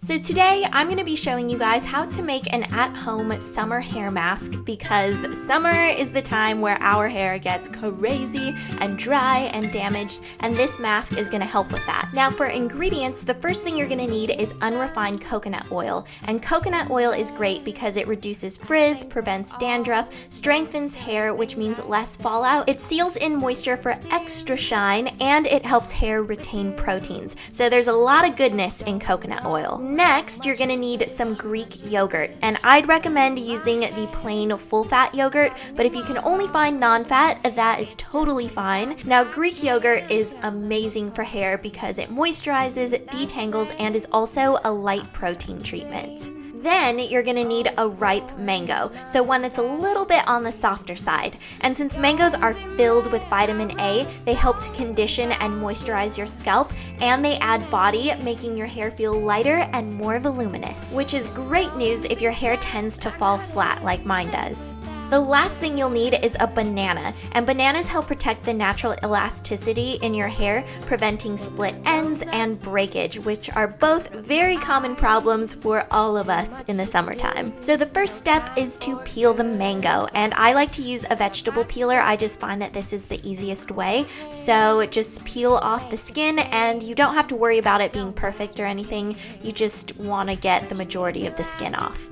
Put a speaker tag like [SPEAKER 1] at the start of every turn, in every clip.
[SPEAKER 1] So today I'm going to be showing you guys how to make an at-home summer hair mask, because summer is the time where our hair gets crazy and dry and damaged, and this mask is going to help with that. Now for ingredients, the first thing you're going to need is unrefined coconut oil. And coconut oil is great because it reduces frizz, prevents dandruff, strengthens hair, which means less fallout. It seals in moisture for extra shine, and it helps hair retain proteins. So there's a lot of goodness in coconut oil. Next, you're going to need some Greek yogurt, and I'd recommend using the plain full-fat yogurt, but if you can only find non-fat, that is totally fine. Now, Greek yogurt is amazing for hair because it moisturizes, detangles, and is also a light protein treatment. Then you're going to need a ripe mango, so one that's a little bit on the softer side. And since mangoes are filled with vitamin A, they help to condition and moisturize your scalp, and they add body, making your hair feel lighter and more voluminous, which is great news if your hair tends to fall flat like mine does. The last thing you'll need is a banana, and bananas help protect the natural elasticity in your hair, preventing split ends and breakage, which are both very common problems for all of us in the summertime. So the first step is to peel the mango, and I like to use a vegetable peeler. I just find that this is the easiest way. So just peel off the skin, and you don't have to worry about it being perfect or anything. You just want to get the majority of the skin off.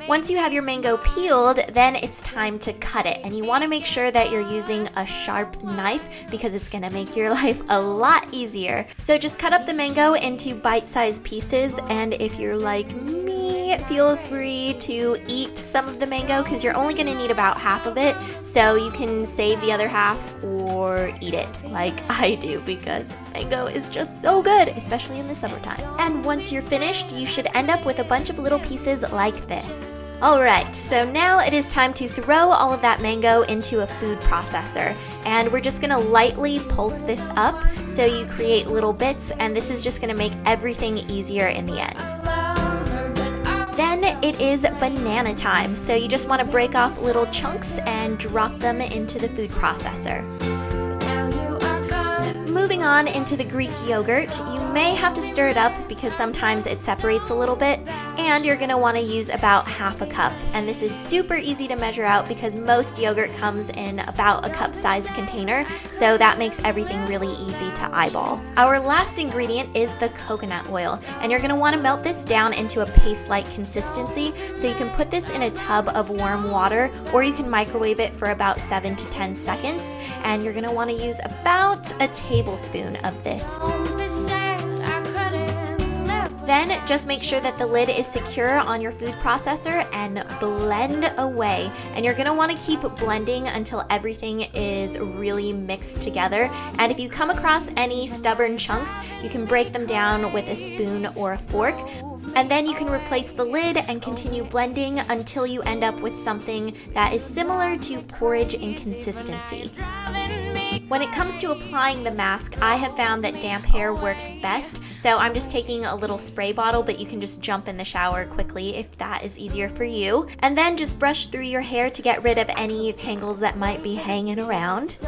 [SPEAKER 1] Once you have your mango peeled, then it's time to cut it, and you want to make sure that you're using a sharp knife because it's going to make your life a lot easier. So just cut up the mango into bite-sized pieces, and if you're like me, feel free to eat some of the mango because you're only going to need about half of it, so you can save the other half or eat it like I do because mango is just so good, especially in the summertime. And once you're finished, you should end up with a bunch of little pieces like this. Alright, so now it is time to throw all of that mango into a food processor, and we're just going to lightly pulse this up so you create little bits, and this is just going to make everything easier in the end. Then it is banana time, so you just want to break off little chunks and drop them into the food processor. Moving on into the Greek yogurt, you may have to stir it up because sometimes it separates a little bit, and you're going to want to use about half a cup. And this is super easy to measure out because most yogurt comes in about a cup-sized container, so that makes everything really easy to eyeball. Our last ingredient is the coconut oil, and you're going to want to melt this down into a paste-like consistency, so you can put this in a tub of warm water, or you can microwave it for about 7 to 10 seconds, and you're going to want to use about a tablespoon of this. Then just make sure that the lid is secure on your food processor and blend away. And you're going to want to keep blending until everything is really mixed together. And if you come across any stubborn chunks, you can break them down with a spoon or a fork. And then you can replace the lid and continue blending until you end up with something that is similar to porridge in consistency. When it comes to applying the mask, I have found that damp hair works best, so I'm just taking a little spray bottle, but you can just jump in the shower quickly if that is easier for you. And then just brush through your hair to get rid of any tangles that might be hanging around.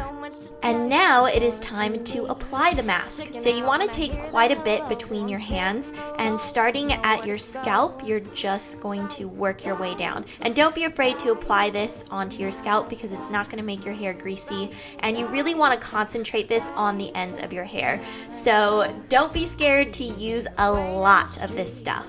[SPEAKER 1] And now it is time to apply the mask. So you want to take quite a bit between your hands, and starting at your scalp, you're just going to work your way down. And don't be afraid to apply this onto your scalp because it's not going to make your hair greasy, and you really want to concentrate this on the ends of your hair. So don't be scared to use a lot of this stuff.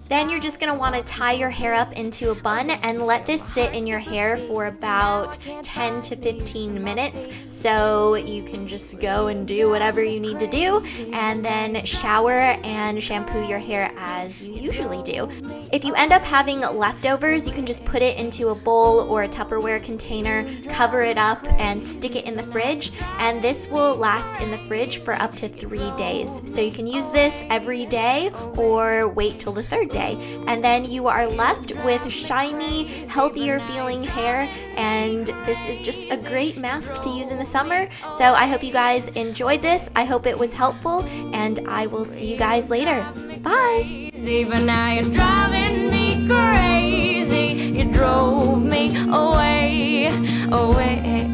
[SPEAKER 1] Then you're just going to want to tie your hair up into a bun and let this sit in your hair for about 10 to 15 minutes. So you can just go and do whatever you need to do, and then shower and shampoo your hair as you usually do. If you end up having leftovers, you can just put it into a bowl or a Tupperware container, cover it up, and stick it in the fridge, and this will last in the fridge for up to 3 days. So you can use this every day or wait till the third day, and then you are left with shiny, healthier feeling hair, and this is just a great mask to use in the summer. So I hope you guys enjoyed this. I hope it was helpful, and I will see you guys later. Bye!
[SPEAKER 2] But now you're driving me crazy. You drove me away, away.